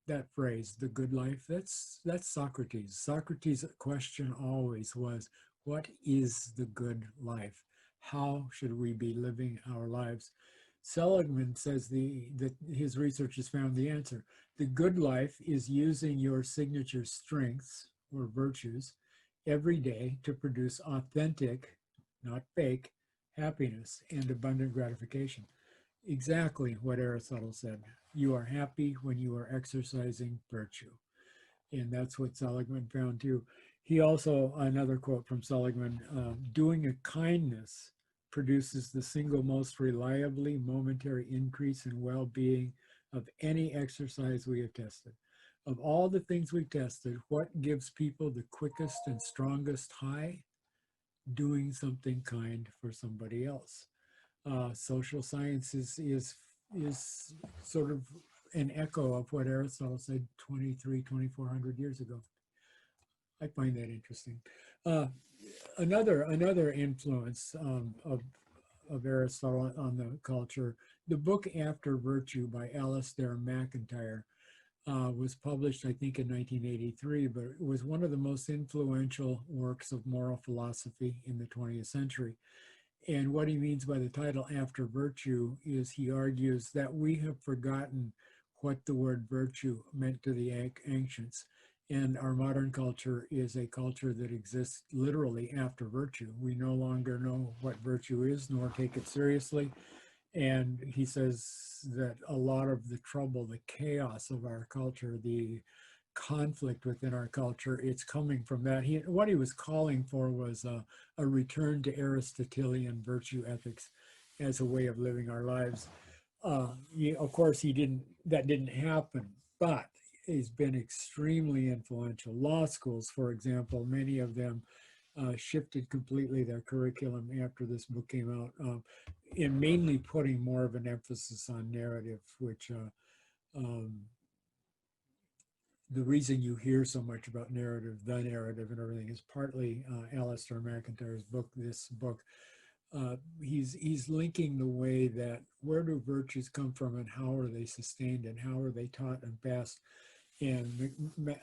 That phrase, the good life, that's Socrates. Socrates' question always was, what is the good life? How should we be living our lives? Seligman says that his research has found the answer. The good life is using your signature strengths or virtues every day to produce authentic, not fake, happiness and abundant gratification. Exactly what Aristotle said. You are happy when you are exercising virtue. And that's what Seligman found too. He also, another quote from Seligman, doing a kindness produces the single most reliably momentary increase in well-being of any exercise we have tested. Of all the things we've tested, what gives people the quickest and strongest high? Doing something kind for somebody else. Social science is sort of an echo of what Aristotle said 2,400 years ago. I find that interesting. Uh, another influence of Aristotle on the culture, the book After Virtue by Alasdair and MacIntyre was published, I think, in 1983, but it was one of the most influential works of moral philosophy in the 20th century. And what he means by the title After Virtue is he argues that we have forgotten what the word virtue meant to the ancients. And our modern culture is a culture that exists literally after virtue. We no longer know what virtue is, nor take it seriously. And he says that a lot of the trouble, the chaos of our culture, the conflict within our culture, it's coming from that. What he was calling for was a return to Aristotelian virtue ethics as a way of living our lives. Of course, that didn't happen, but he's been extremely influential. Law schools, for example, many of them shifted completely their curriculum after this book came out, in mainly putting more of an emphasis on narrative, which um, the reason you hear so much about narrative, the narrative and everything is partly Alasdair MacIntyre's book, this book. He's linking the way that where do virtues come from and how are they sustained and how are they taught and passed. And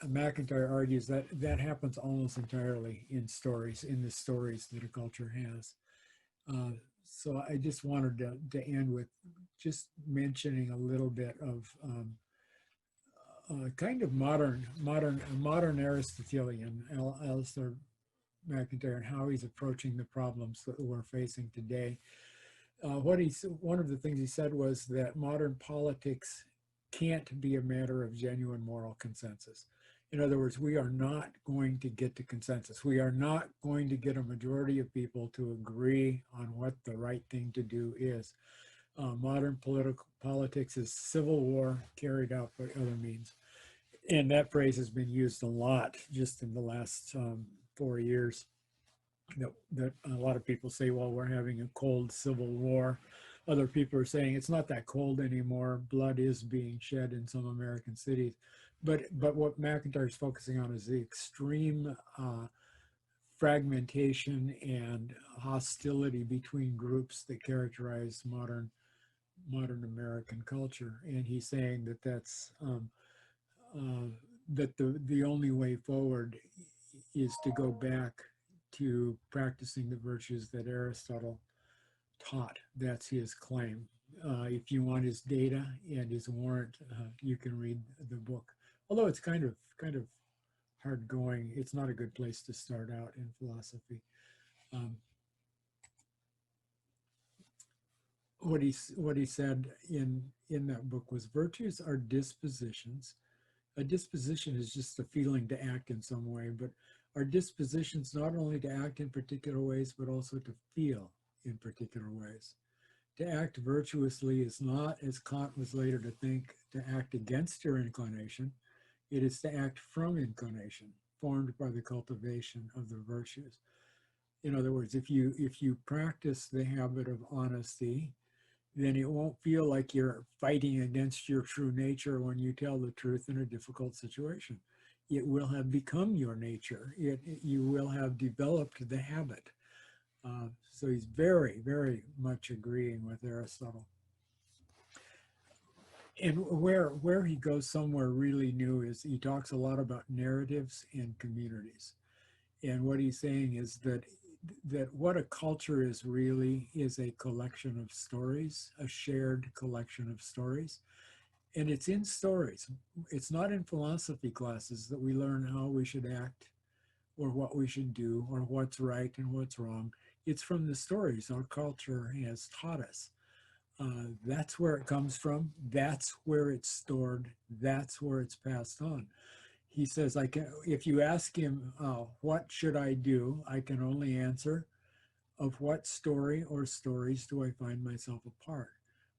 MacIntyre argues that that happens almost entirely in stories, in the stories that a culture has. So I just wanted to end with just mentioning a little bit of kind of modern Aristotelian, Alasdair MacIntyre, and how he's approaching the problems that we're facing today. One of the things he said was that modern politics can't be a matter of genuine moral consensus. In other words, we are not going to get to consensus. We are not going to get a majority of people to agree on what the right thing to do is. Modern politics is civil war carried out by other means. And that phrase has been used a lot just in the last 4 years. That a lot of people say, well, we're having a cold civil war. Other people are saying it's not that cold anymore. Blood is being shed in some American cities. But what MacIntyre is focusing on is the extreme fragmentation and hostility between groups that characterize modern American culture. And he's saying that that's that the only way forward is to go back to practicing the virtues that Aristotle taught. That's his claim. If you want his data and his warrant, you can read the book. Although it's kind of hard going, it's not a good place to start out in philosophy. What he said in that book was, virtues are dispositions. A disposition is just a feeling to act in some way, but our dispositions not only to act in particular ways, but also to feel in particular ways. To act virtuously is not, as Kant was later to think, to act against your inclination. It is to act from inclination, formed by the cultivation of the virtues. In other words, if you practice the habit of honesty, then it won't feel like you're fighting against your true nature when you tell the truth in a difficult situation. It will have become your nature. You will have developed the habit. So he's very, very much agreeing with Aristotle. And where he goes somewhere really new is he talks a lot about narratives and communities. And what he's saying is that what a culture is really is a collection of stories, a shared collection of stories. And it's in stories. It's not in philosophy classes that we learn how we should act or what we should do or what's right and what's wrong. It's from the stories our culture has taught us. That's where it comes from. That's where it's stored. That's where it's passed on. He says, if you ask him, what should I do? I can only answer, of what story or stories do I find myself a part?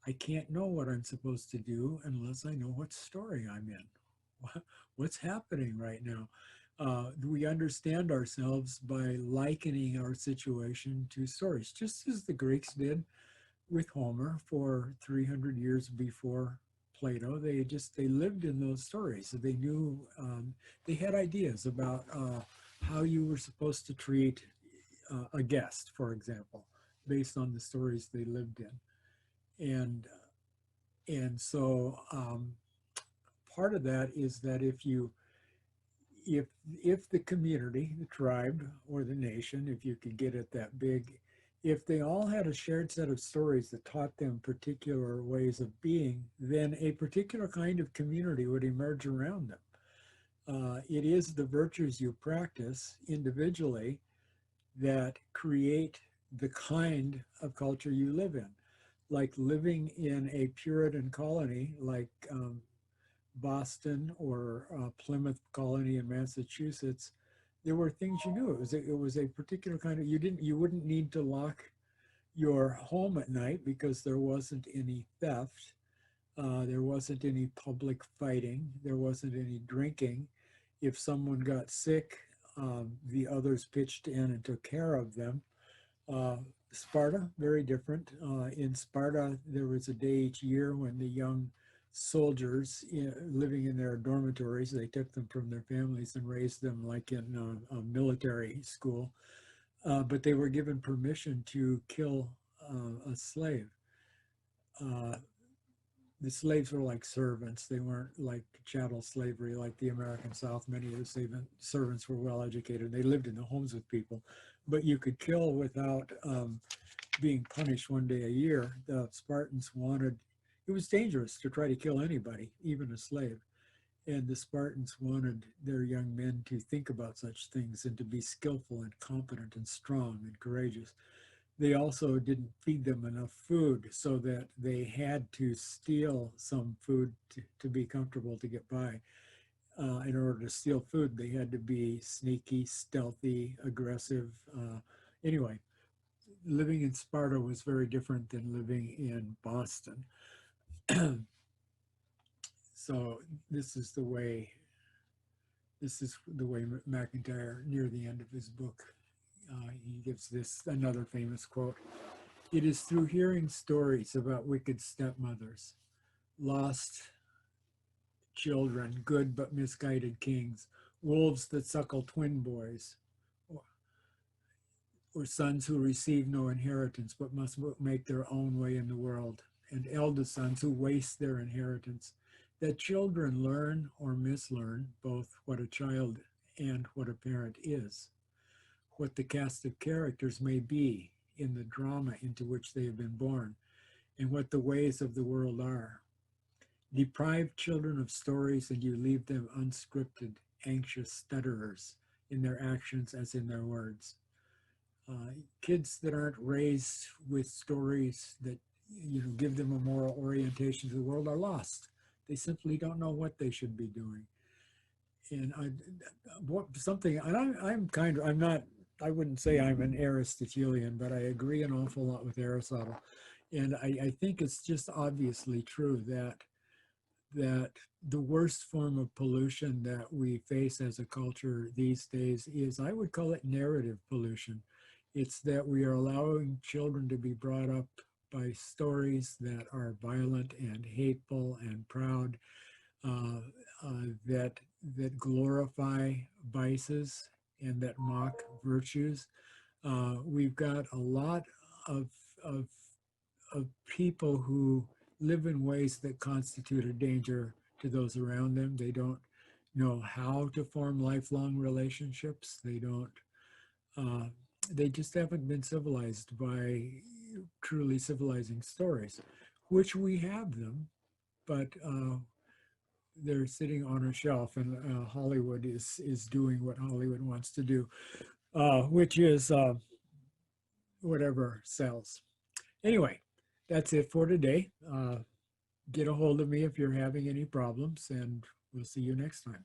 I can't know what I'm supposed to do unless I know what story I'm in. What's happening right now? We understand ourselves by likening our situation to stories, just as the Greeks did with Homer for 300 years before Plato. They lived in those stories. So they knew, they had ideas about how you were supposed to treat a guest, for example, based on the stories they lived in. And so part of that is that if the community, the tribe or the nation, if you could get it that big, if they all had a shared set of stories that taught them particular ways of being, then a particular kind of community would emerge around them. It is the virtues you practice individually that create the kind of culture you live in. like living in a Puritan colony like Boston or Plymouth colony in Massachusetts, there were things you knew. It was a particular kind of, you wouldn't need to lock your home at night because there wasn't any theft. There wasn't any public fighting. There wasn't any drinking. If someone got sick, the others pitched in and took care of them. Uh, Sparta, very different. In Sparta, there was a day each year when the young soldiers living in their dormitories, they took them from their families and raised them like in a military school. But they were given permission to kill a slave. Uh, the slaves were like servants. They weren't like chattel slavery like the American South. Many of the servants were well educated. They lived in the homes with people, but you could kill without being punished one day a year. The Spartans wanted, it was dangerous to try to kill anybody, even a slave. And the Spartans wanted their young men to think about such things and to be skillful and competent and strong and courageous. They also didn't feed them enough food, so that they had to steal some food to be comfortable to get by. In order to steal food, they had to be sneaky, stealthy, aggressive. Anyway, living in Sparta was very different than living in Boston. So this is the way MacIntyre, near the end of his book, he gives this another famous quote. It is through hearing stories about wicked stepmothers, lost children, good but misguided kings, wolves that suckle twin boys, or sons who receive no inheritance but must make their own way in the world, and eldest sons who waste their inheritance, that children learn or mislearn both what a child and what a parent is, what the cast of characters may be in the drama into which they have been born, and what the ways of the world are. Deprive children of stories and you leave them unscripted, anxious stutterers in their actions as in their words. Kids that aren't raised with stories that give them a moral orientation to the world are lost. They simply don't know what they should be doing. And I wouldn't say I'm an Aristotelian, but I agree an awful lot with Aristotle. And I think it's just obviously true that the worst form of pollution that we face as a culture these days is, I would call it narrative pollution. It's that we are allowing children to be brought up by stories that are violent and hateful and proud, that glorify vices and that mock virtues. We've got a lot of, of, of people who live in ways that constitute a danger to those around them. They don't know how to form lifelong relationships. They just haven't been civilized by truly civilizing stories, which we have them, but they're sitting on a shelf, and Hollywood is doing what Hollywood wants to do, which is whatever sells. Anyway, that's it for today. Get a hold of me if you're having any problems, and we'll see you next time.